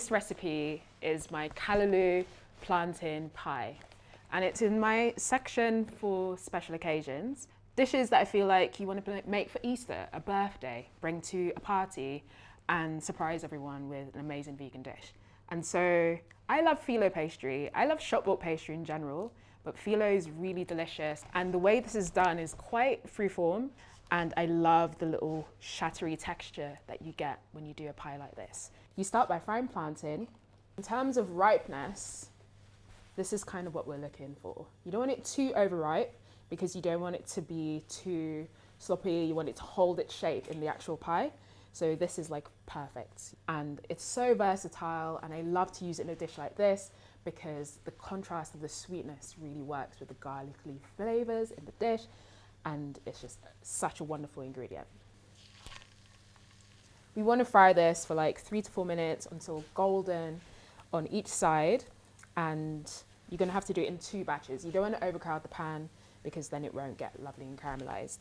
This recipe is my Callaloo plantain pie, and it's in my section for special occasions. Dishes that I feel like you want to make for Easter, a birthday, bring to a party, and surprise everyone with an amazing vegan dish. And so I love Filo pastry. I love shop-bought pastry in general, but Filo is really delicious. And the way this is done is quite freeform, and I love the little shattery texture that you get when you do a pie like this. You start by frying plantain. In terms of ripeness, this is kind of what we're looking for. You don't want it too overripe because you don't want it to be too sloppy. You want it to hold its shape in the actual pie. So this is like perfect. And it's so versatile, and I love to use it in a dish like this because the contrast of the sweetness really works with the garlicky flavors in the dish, and it's just such a wonderful ingredient. We want to fry this for like 3 to 4 minutes until golden on each side, and you're going to have to do it in 2 batches. You don't want to overcrowd the pan because then it won't get lovely and caramelized.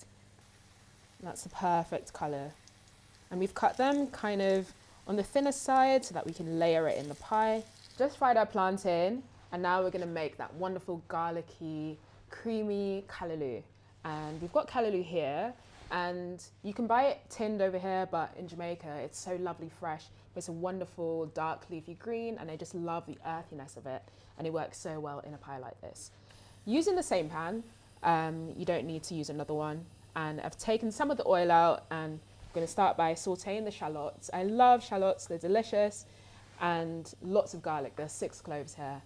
That's the perfect color. And we've cut them kind of on the thinner side so that we can layer it in the pie. Just fried our plantain, and now we're going to make that wonderful garlicky, creamy callaloo. And we've got callaloo here, and you can buy it tinned over here, but in Jamaica it's so lovely fresh. It's a wonderful dark leafy green, and I just love the earthiness of it, and it works so well in a pie like this. Using the same pan, you don't need to use another one. And I've taken some of the oil out, and I'm going to start by sauteing the shallots. I love shallots, they're delicious, and lots of garlic. There's 6 cloves here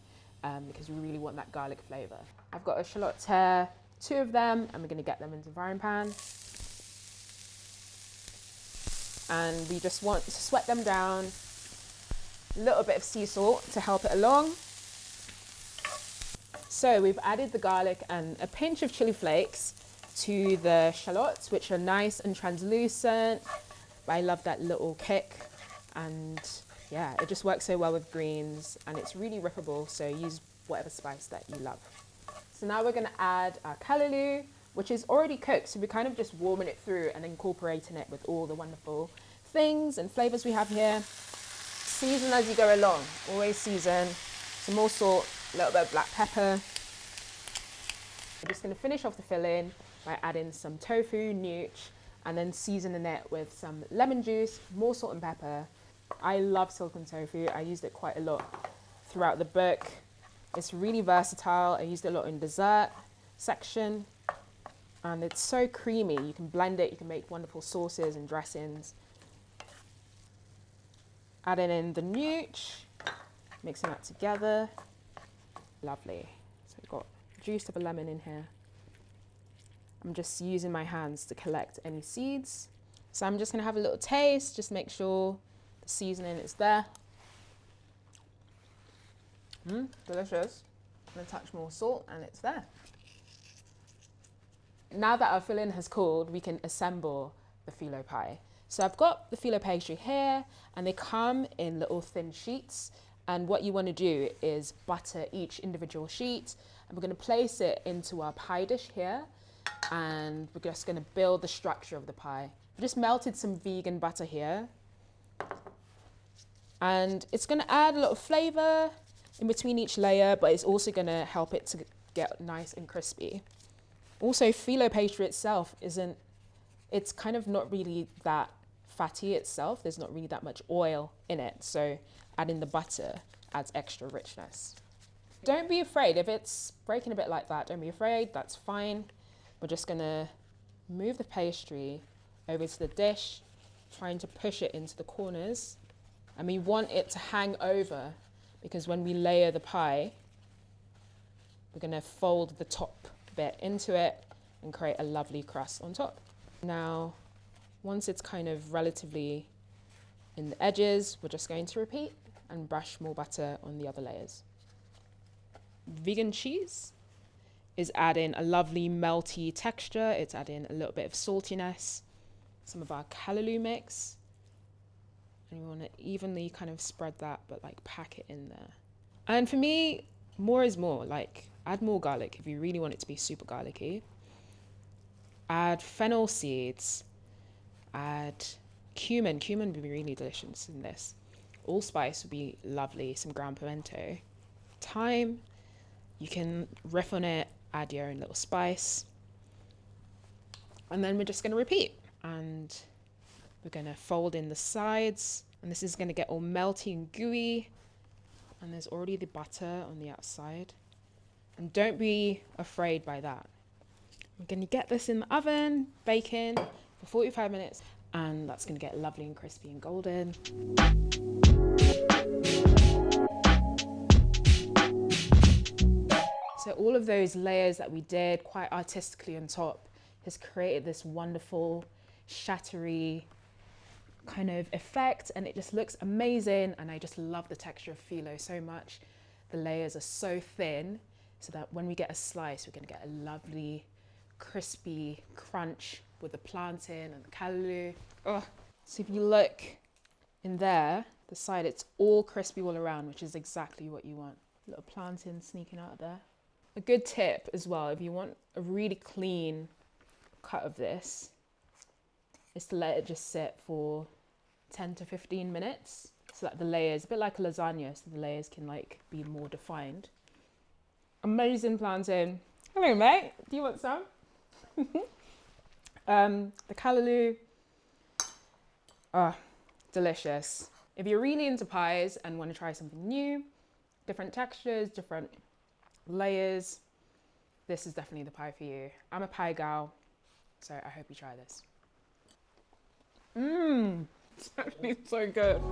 because you really want that garlic flavor. I've got a shallots here, 2 of them, and we're going to get them into the frying pan. And we just want to sweat them down. A little bit of sea salt to help it along. So we've added the garlic and a pinch of chili flakes to the shallots, which are nice and translucent. I love that little kick, and yeah, it just works so well with greens, and it's really rippable, so use whatever spice that you love. So now we're going to add our callaloo, which is already cooked, so we're kind of just warming it through and incorporating it with all the wonderful things and flavors we have here. Season as you go along, always season. Some more salt, a little bit of black pepper. We're just going to finish off the filling by adding some tofu, nooch, and then seasoning it with some lemon juice, more salt and pepper. I love silken tofu. I used it quite a lot throughout the book. It's really versatile. I used it a lot in dessert section, and it's so creamy. You can blend it, you can make wonderful sauces and dressings. Adding in the nooch, mixing that together. Lovely. So we've got juice of a lemon in here. I'm just using my hands to collect any seeds. So I'm just gonna have a little taste, just make sure the seasoning is there. Delicious. I'm gonna touch more salt and it's there. Now that our filling has cooled, we can assemble the Filo pie. So I've got the Filo pastry here, and they come in little thin sheets. And what you want to do is butter each individual sheet, and we're going to place it into our pie dish here, and we're just going to build the structure of the pie. I just melted some vegan butter here, and it's going to add a lot of flavor in between each layer, but it's also going to help it to get nice and crispy. Also, Filo pastry itself it's kind of not really that fatty itself. There's not really that much oil in it, so adding the butter adds extra richness. Don't be afraid if it's breaking a bit like that. Don't be afraid, that's fine. We're just gonna move the pastry over to the dish, trying to push it into the corners. And we want it to hang over because when we layer the pie, we're gonna fold the top bit into it and create a lovely crust on top. Now, once it's kind of relatively in the edges, we're just going to repeat and brush more butter on the other layers. Vegan cheese is adding a lovely melty texture. It's adding a little bit of saltiness, some of our callaloo mix. And you want to evenly kind of spread that, but like pack it in there. And for me, more is more. Like, add more garlic if you really want it to be super garlicky. Add fennel seeds. Add cumin. Cumin would be really delicious in this. Allspice would be lovely, some ground pimento. Thyme, you can riff on it, add your own little spice. And then we're just gonna repeat. And we're gonna fold in the sides, and this is gonna get all melty and gooey. And there's already the butter on the outside. And don't be afraid by that. We're gonna get this in the oven, baking for 45 minutes, and that's gonna get lovely and crispy and golden. So all of those layers that we did quite artistically on top has created this wonderful, shattery kind of effect, and it just looks amazing. And I just love the texture of Filo so much. The layers are so thin so that when we get a slice, we're gonna get a lovely, crispy crunch with the plantain and the callaloo. Oh. So if you look in there, the side, it's all crispy all around, which is exactly what you want. Little plantain sneaking out of there. A good tip as well, if you want a really clean cut of this, is to let it just sit for 10 to 15 minutes so that the layers, a bit like a lasagna, so the layers can like be more defined. Amazing plantain. Hello mate, do you want some? The callaloo, delicious. If you're really into pies and want to try something new, different textures, different layers, this is definitely the pie for you. I'm a pie gal, so I hope you try this. It's actually so good.